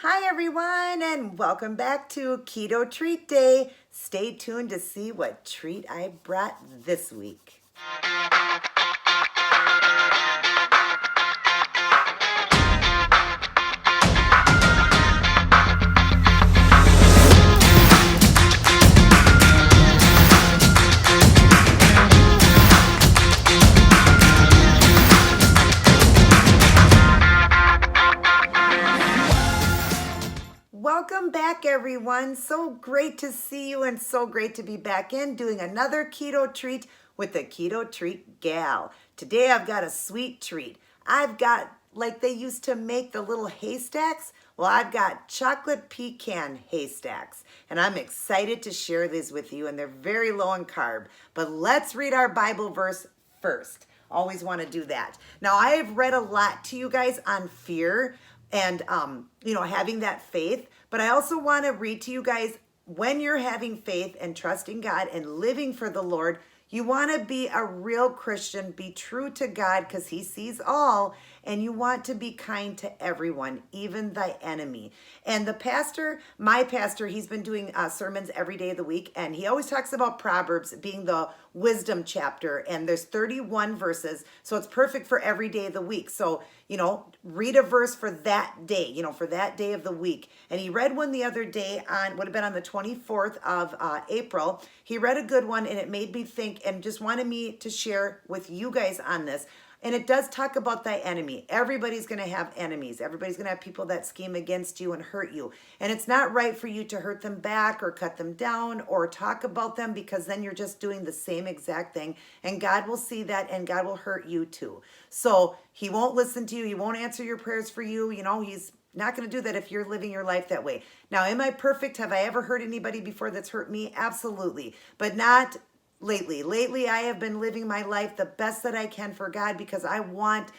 Hi everyone, and welcome back to Keto Treat Day. Stay tuned to see what treat I brought this week. Welcome back, everyone. So great to see you and so great to be back in doing another keto treat with the Keto Treat Gal. Today I've got a sweet treat. I've got, like they used to make the little haystacks, well, I've got chocolate pecan haystacks, and I'm excited to share these with you, and they're very low in carb. But let's read our Bible verse first. Always want to do that. Now, I have read a lot to you guys on fear and having that faith, but I also want to read to you guys, when you're having faith and trusting God and living for the Lord, you want to be a real Christian, be true to God because he sees all, and you want to be kind to everyone, even thy enemy. And the pastor, my pastor, he's been doing sermons every day of the week, and he always talks about Proverbs being the wisdom chapter, and there's 31 verses, so it's perfect for every day of the week. So, read a verse for that day, for that day of the week. And he read one the other day would have been on the 24th of April. He read a good one, and it made me think and just wanted me to share with you guys on this. And it does talk about thy enemy. Everybody's going to have enemies. Everybody's going to have people that scheme against you and hurt you. And it's not right for you to hurt them back or cut them down or talk about them, because then you're just doing the same exact thing. And God will see that, and God will hurt you too. So he won't listen to you. He won't answer your prayers for you. He's not going to do that if you're living your life that way. Now, am I perfect? Have I ever hurt anybody before that's hurt me? Absolutely. But not lately. Lately, I have been living my life the best that I can for God, because I want,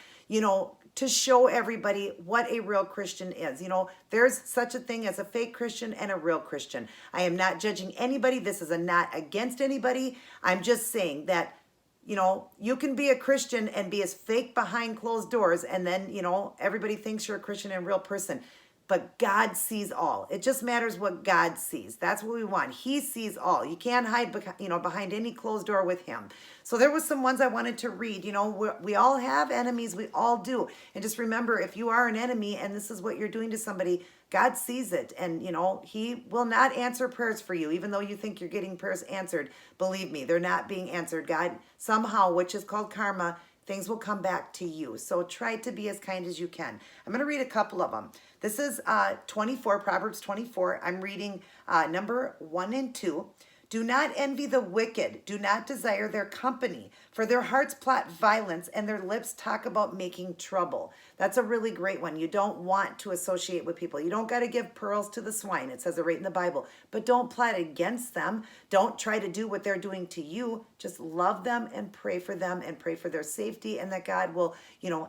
to show everybody what a real Christian is. There's such a thing as a fake Christian and a real Christian. I am not judging anybody. This is a not against anybody. I'm just saying that, you can be a Christian and be as fake behind closed doors, and then, everybody thinks you're a Christian and a real person. But God sees all. It just matters what God sees. That's what we want. He sees all. You can't hide, behind any closed door with him. So there was some ones I wanted to read. We all have enemies. We all do. And just remember, if you are an enemy and this is what you're doing to somebody, God sees it. And, he will not answer prayers for you, even though you think you're getting prayers answered. Believe me, they're not being answered. God somehow, which is called karma, things will come back to you. So try to be as kind as you can. I'm going to read a couple of them. This is 24, Proverbs 24. I'm reading number 1 and 2. Do not envy the wicked. Do not desire their company, for their hearts plot violence and their lips talk about making trouble. That's a really great one. You don't want to associate with people. You don't got to give pearls to the swine. It says it right in the Bible. But don't plot against them. Don't try to do what they're doing to you. Just love them and pray for their safety, and that God will,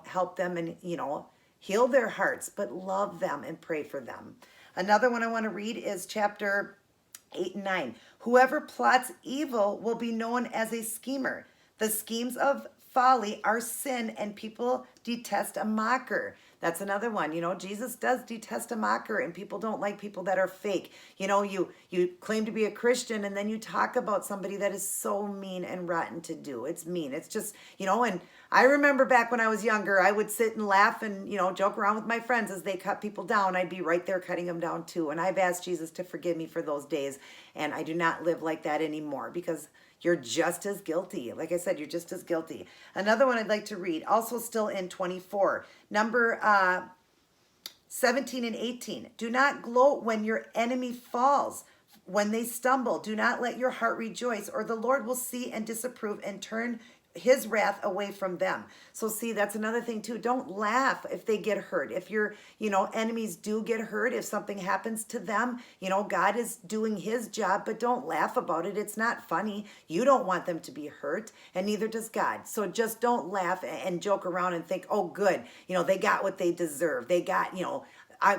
help them and, heal their hearts, but love them and pray for them. Another one I want to read is chapter 8 and 9. Whoever plots evil will be known as a schemer. The schemes of folly are sin, and people detest a mocker. That's another one. Jesus does detest a mocker, and people don't like people that are fake. You claim to be a Christian, and then you talk about somebody that is so mean and rotten to do. It's mean. It's just, and I remember back when I was younger, I would sit and laugh and, joke around with my friends as they cut people down. I'd be right there cutting them down too. And I've asked Jesus to forgive me for those days. And I do not live like that anymore, because you're just as guilty. Like I said, you're just as guilty. Another one I'd like to read, also still in 24, number 17 and 18. Do not gloat when your enemy falls, when they stumble. Do not let your heart rejoice, or the Lord will see and disapprove and turn his wrath away from them. So see, that's another thing too. Don't laugh if they get hurt. If your, enemies do get hurt, if something happens to them, God is doing his job, but don't laugh about it. It's not funny. You don't want them to be hurt, and neither does God. So just don't laugh and joke around and think, oh, good, they got what they deserve. They got,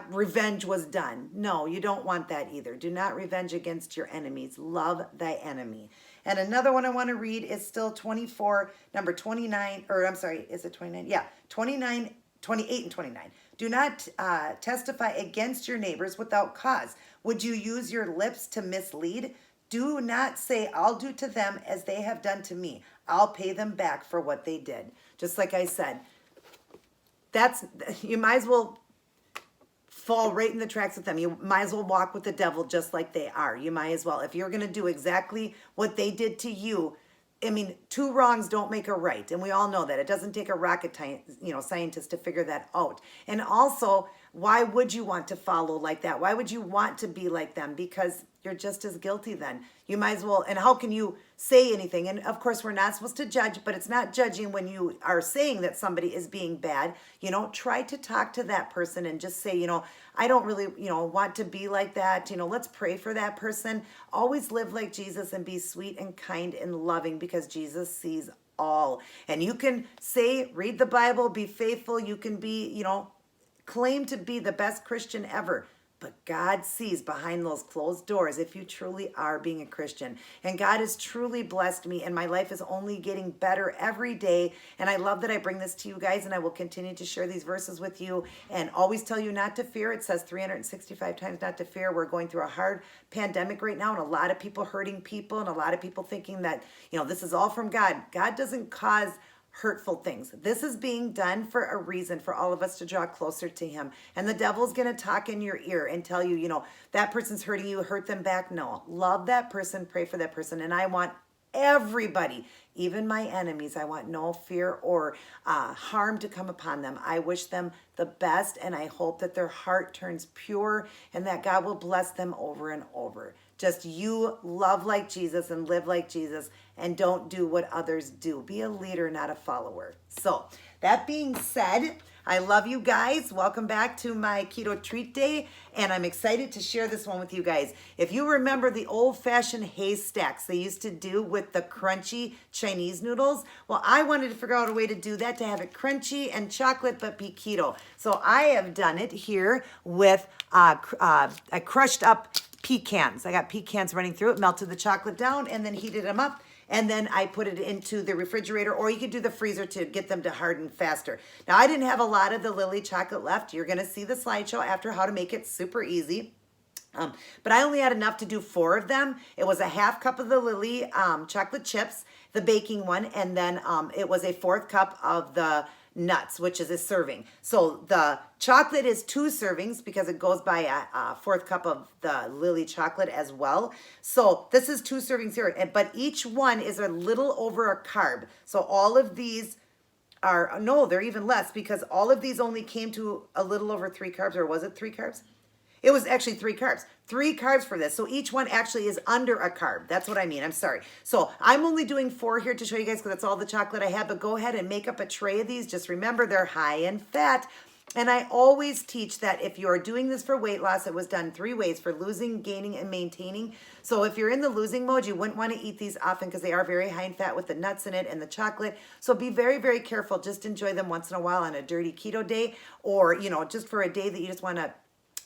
revenge was done. No, you don't want that either. Do not revenge against your enemies. Love thy enemy. And another one I want to read is still 24, number 29, or I'm sorry, is it 29? Yeah, 29, 28 and 29. Do not testify against your neighbors without cause. Would you use your lips to mislead? Do not say, I'll do to them as they have done to me. I'll pay them back for what they did. Just like I said, you might as well fall right in the tracks with them. You might as well walk with the devil just like they are. You might as well. If you're going to do exactly what they did to you, I mean, two wrongs don't make a right. And we all know that. It doesn't take a rocket scientist to figure that out. And also, why would you want to follow like that? Why would you want to be like them? Because you're just as guilty then. You might as well, and how can you say anything? And of course, we're not supposed to judge, but it's not judging when you are saying that somebody is being bad. Try to talk to that person and just say, I don't really, want to be like that. Let's pray for that person. Always live like Jesus and be sweet and kind and loving because Jesus sees all. And you can say, read the Bible, be faithful. You can be, claim to be the best Christian ever. But God sees behind those closed doors if you truly are being a Christian. And God has truly blessed me, and my life is only getting better every day. And I love that I bring this to you guys, and I will continue to share these verses with you and always tell you not to fear. It says 365 times not to fear. We're going through a hard pandemic right now, and a lot of people hurting people, and a lot of people thinking that, this is all from God. God doesn't cause hurtful things. This is being done for a reason, for all of us to draw closer to him. And the devil's going to talk in your ear and tell you, that person's hurting you, hurt them back. No, love that person, pray for that person. And I want everybody, even my enemies, I want no fear or harm to come upon them. I wish them the best, and I hope that their heart turns pure and that God will bless them over and over. Just you love like Jesus and live like Jesus, and don't do what others do. Be a leader, not a follower. So that being said, I love you guys. Welcome back to my Keto Treat Day, and I'm excited to share this one with you guys. If you remember the old-fashioned Haystacks they used to do with the crunchy Chinese noodles, well, I wanted to figure out a way to do that, to have it crunchy and chocolate, but be keto. So I have done it here with I crushed up pecans. I got pecans running through it, melted the chocolate down, and then heated them up. And then I put it into the refrigerator, or you could do the freezer to get them to harden faster. Now, I didn't have a lot of the Lilly chocolate left. You're going to see the slideshow after how to make it super easy. But I only had enough to do 4 of them. It was a half cup of the Lilly chocolate chips, the baking one, and then it was a 4th cup of the nuts, which is a serving. So the chocolate is 2 servings because it goes by a 4th cup of the Lilly chocolate as well. So this is 2 servings here, but each one is a little over a carb. So all of these are, no, they're even less because all of these only came to a little over 3 carbs, or was it 3 carbs? It was actually 3 carbs. 3 carbs for this. So each one actually is under a carb. That's what I mean. I'm sorry. So I'm only doing 4 here to show you guys because that's all the chocolate I have. But go ahead and make up a tray of these. Just remember they're high in fat. And I always teach that if you're doing this for weight loss, it was done 3 ways: for losing, gaining, and maintaining. So if you're in the losing mode, you wouldn't want to eat these often because they are very high in fat with the nuts in it and the chocolate. So be very, very careful. Just enjoy them once in a while on a dirty keto day, or, just for a day that you just want to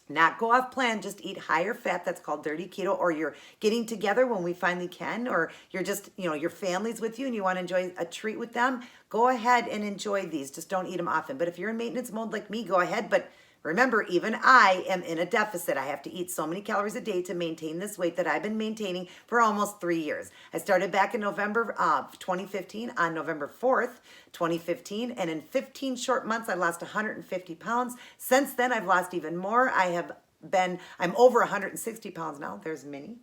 not go off plan, just eat higher fat. That's called dirty keto. Or you're getting together when we finally can, or you're just, your family's with you and you want to enjoy a treat with them. Go ahead and enjoy these. Just don't eat them often. But if you're in maintenance mode like me, go ahead. But remember, even I am in a deficit. I have to eat so many calories a day to maintain this weight that I've been maintaining for almost 3 years. I started back in November of 2015, on November 4th, 2015. And in 15 short months, I lost 150 pounds. Since then, I've lost even more. I'm over 160 pounds now. There's Minnie.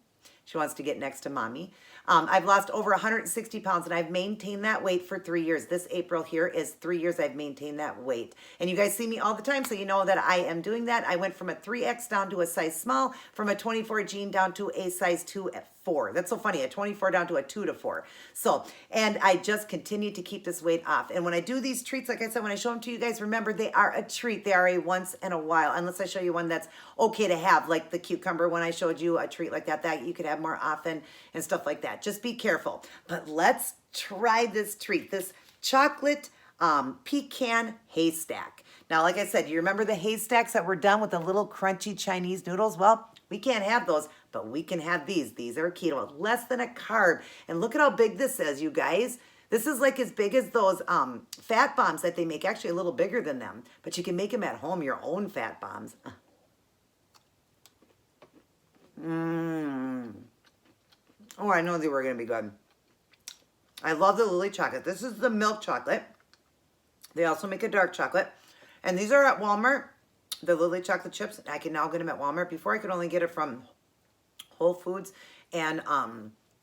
She wants to get next to mommy. I've lost over 160 pounds, and I've maintained that weight for 3 years. This April here is 3 years I've maintained that weight. And you guys see me all the time, so you know that I am doing that. I went from a 3X down to a size small, from a 24 jean down to a size 2-4. That's so funny, a 24 down to a 2-4. So, and I just continue to keep this weight off. And when I do these treats, like I said, when I show them to you guys, remember they are a treat. They are a once in a while, unless I show you one that's okay to have, like the cucumber when I showed you a treat like that you could have more often and stuff like that. Just be careful. But let's try this treat, this chocolate pecan haystack. Now, like I said, you remember the haystacks that were done with the little crunchy Chinese noodles? Well, we can't have those, but we can have these. These are keto, less than a carb. And look at how big this is, you guys. This is like as big as those fat bombs that they make, actually a little bigger than them. But you can make them at home, your own fat bombs. Oh, I know they were going to be good. I love the Lilly chocolate. This is the milk chocolate. They also make a dark chocolate. And these are at Walmart, the Lilly chocolate chips. I can now get them at Walmart. Before I could only get it from Whole Foods and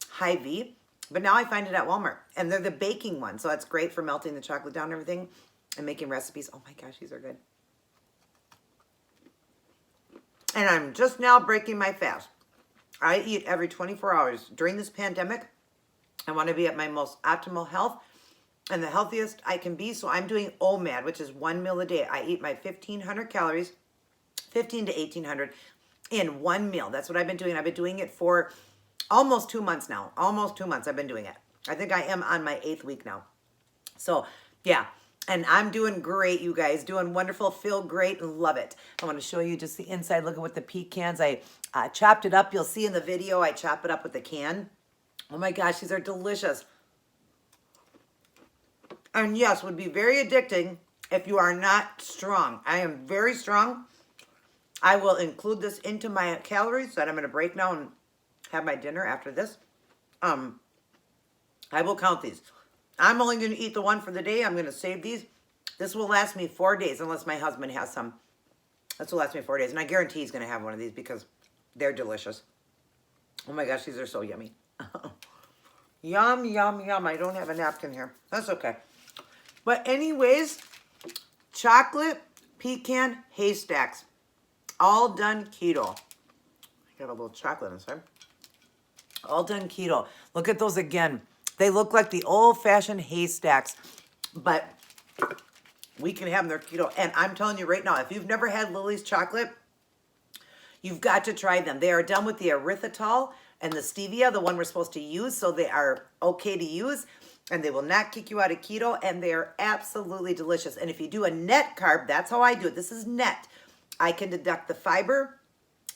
Hy-Vee. But now I find it at Walmart. And they're the baking one. So it's great for melting the chocolate down and everything and making recipes. Oh my gosh, these are good. And I'm just now breaking my fast. I eat every 24 hours. During this pandemic, I want to be at my most optimal health and the healthiest I can be. So I'm doing OMAD, which is 1 meal a day. I eat my 1,500 calories, 15 to 1,800 in one meal. That's what I've been doing. I've been doing it for almost 2 months now. Almost 2 months I've been doing it. I think I am on my 8th week now. So yeah, and I'm doing great, you guys. Doing wonderful, feel great, and love it. I want to show you just the inside. Look at what the pecans. I chopped it up. You'll see in the video I chop it up with the can. Oh my gosh, these are delicious. And yes, would be very addicting if you are not strong. I am very strong. I will include this into my calories that I'm going to break now and have my dinner after this. I will count these. I'm only going to eat the one for the day. I'm going to save these. This will last me 4 days unless my husband has some. This will last me 4 days. And I guarantee he's going to have one of these because they're delicious. Oh my gosh, these are so yummy. Yum, yum, yum. I don't have a napkin here. That's okay. But anyways, chocolate, pecan, Haystacks. All done keto. I got a little chocolate inside. All done keto. Look at those again. They look like the old-fashioned Haystacks, but we can have them. They're keto. And I'm telling you right now, if you've never had Lilly's chocolate, you've got to try them. They are done with the erythritol and the stevia, the one we're supposed to use, so they are okay to use, and they will not kick you out of keto, and they are absolutely delicious. And if you do a net carb, that's how I do it. This is net. I can deduct the fiber,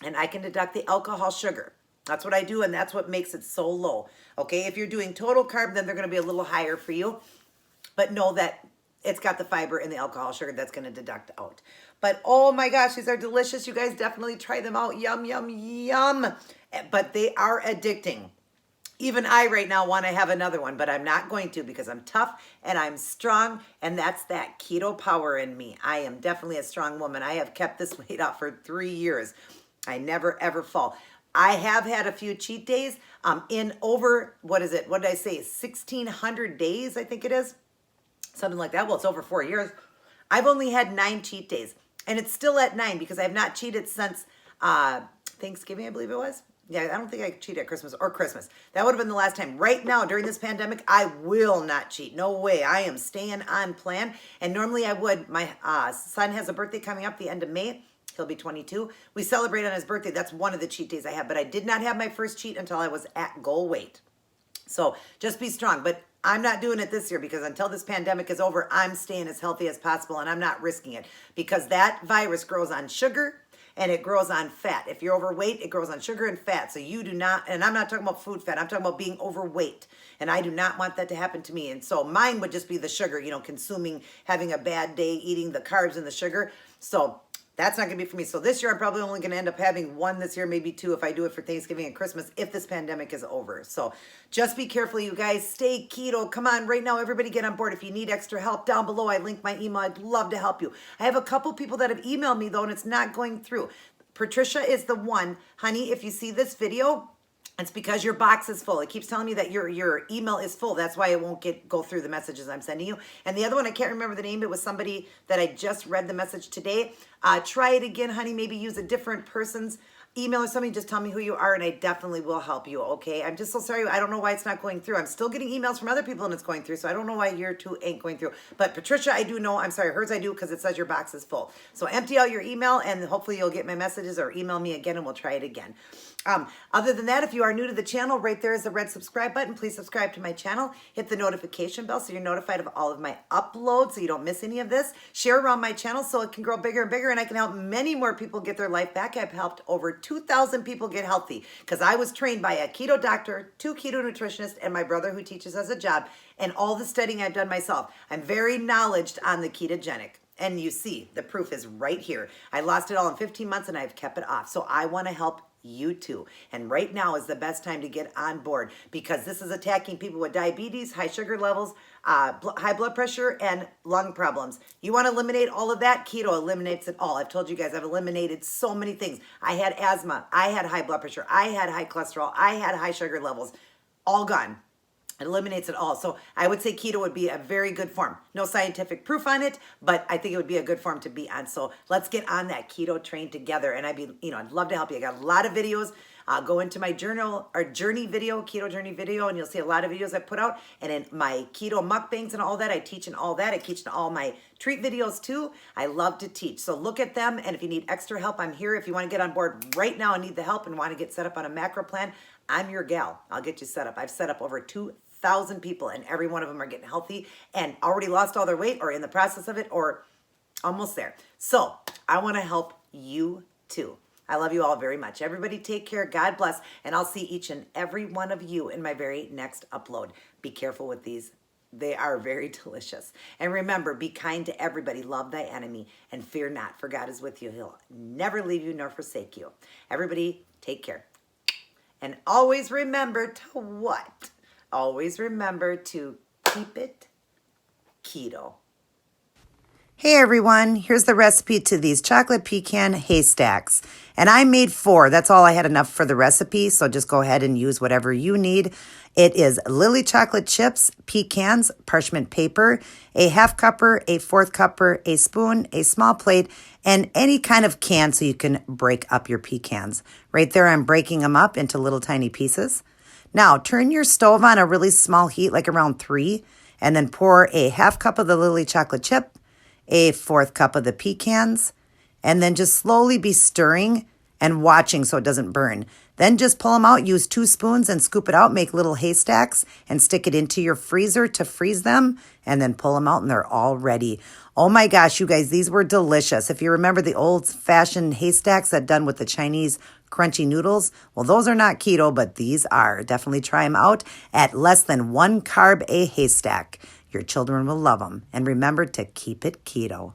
and I can deduct the alcohol sugar. That's what I do, and that's what makes it so low. Okay, if you're doing total carb, then they're going to be a little higher for you. But know that it's got the fiber and the alcohol sugar that's going to deduct out. But oh my gosh, these are delicious. You guys definitely try them out. Yum, yum, yum. But they are addicting. Even I right now want to have another one, but I'm not going to because I'm tough and I'm strong, and that's that keto power in me. I am definitely a strong woman. I have kept this weight off for 3 years. I never, ever fall. I have had a few cheat days in over, what is it? What did I say? 1,600 days, I think it is. Something like that. Well, it's over 4 years. I've only had 9 cheat days, and it's still at 9 because I have not cheated since Thanksgiving, I believe it was. Yeah, I don't think I cheated at Christmas or Christmas. That would have been the last time. Right now, during this pandemic, I will not cheat. No way. I am staying on plan, and normally I would. My son has a birthday coming up the end of May. He'll be 22. We celebrate on his birthday. That's one of the cheat days I have. But I did not have my first cheat until I was at goal weight. So just be strong. But I'm not doing it this year because until this pandemic is over, I'm staying as healthy as possible, and I'm not risking it because that virus grows on sugar and it grows on fat. If you're overweight, it grows on sugar and fat. So you do not, and I'm not talking about food fat. I'm talking about being overweight. And I do not want that to happen to me. And so mine would just be the sugar, you know, consuming, having a bad day, eating the carbs and the sugar. So that's not going to be for me. So this year, I'm probably only going to end up having 1 this year, maybe 2 if I do it for Thanksgiving and Christmas, if this pandemic is over. So just be careful, you guys. Stay keto. Come on, right now, everybody get on board. If you need extra help, down below, I link my email. I'd love to help you. I have a couple people that have emailed me, though, and it's not going through. Patricia is the one. Honey, if you see this video, it's because your box is full. It keeps telling me that your email is full. That's why it won't go through the messages I'm sending you. And the other one, I can't remember the name. It was somebody that I just read the message today. Try it again, honey. Maybe use a different person's email or something. Just tell me who you are, and I definitely will help you, okay? I'm just so sorry. I don't know why it's not going through. I'm still getting emails from other people, and it's going through, so I don't know why your two ain't going through. But Patricia, I do know. I'm sorry. Hers I do because it says your box is full. So empty out your email, and hopefully you'll get my messages or email me again, and we'll try it again. Other than that, if you are new to the channel, right there is the red subscribe button. Please subscribe to my channel. Hit the notification bell so you're notified of all of my uploads so you don't miss any of this. Share around my channel so it can grow bigger and bigger, and I can help many more people get their life back. I've helped over 2,000 people get healthy because I was trained by a keto doctor, 2 keto nutritionists, and my brother who teaches as a job, and all the studying I've done myself. I'm very knowledgeable on the ketogenic. And you see, the proof is right here. I lost it all in 15 months and I've kept it off. So I want to help you too. And right now is the best time to get on board because this is attacking people with diabetes, high sugar levels, high blood pressure, and lung problems. You want to eliminate all of that? Keto eliminates it all. I've told you guys I've eliminated so many things. I had asthma. I had high blood pressure. I had high cholesterol. I had high sugar levels. All gone. It eliminates it all. So I would say keto would be a very good form. No scientific proof on it, but I think it would be a good form to be on. So let's get on that keto train together. And I'd love to help you. I got a lot of videos. Go into my journey video, keto journey video, and you'll see a lot of videos I put out. And in my keto mukbangs and all that, I teach in all that. I teach in all my treat videos too. I love to teach. So look at them. And if you need extra help, I'm here. If you want to get on board right now and need the help and want to get set up on a macro plan, I'm your gal. I'll get you set up. I've set up over 2,000 people and every one of them are getting healthy and already lost all their weight or in the process of it or almost there. So I want to help you too. I love you all very much. Everybody take care. God bless. And I'll see each and every one of you in my very next upload. Be careful with these. They are very delicious. And remember, be kind to everybody. Love thy enemy and fear not, for God is with you. He'll never leave you nor forsake you. Everybody take care. And always remember to what? Always remember to keep it keto. Hey everyone, here's the recipe to these chocolate pecan haystacks. And I made 4. That's all I had enough for the recipe, so just go ahead and use whatever you need. It is Lilly chocolate chips, pecans, parchment paper, a half cupper, a 1/4 cupper, a spoon, a small plate, and any kind of can so you can break up your pecans. Right there, I'm breaking them up into little tiny pieces. Now, turn your stove on a really small heat, like around 3, and then pour a half cup of the Lilly chocolate chip, a 1/4 cup of the pecans, and then just slowly be stirring and watching so it doesn't burn. Then just pull them out, use 2 spoons and scoop it out, make little haystacks and stick it into your freezer to freeze them, and then pull them out and they're all ready. Oh my gosh, you guys, these were delicious. If you remember the old-fashioned haystacks that done with the Chinese crunchy noodles, well, those are not keto, but these are. Definitely try them out at less than 1 carb a haystack. Your children will love them. And remember to keep it keto.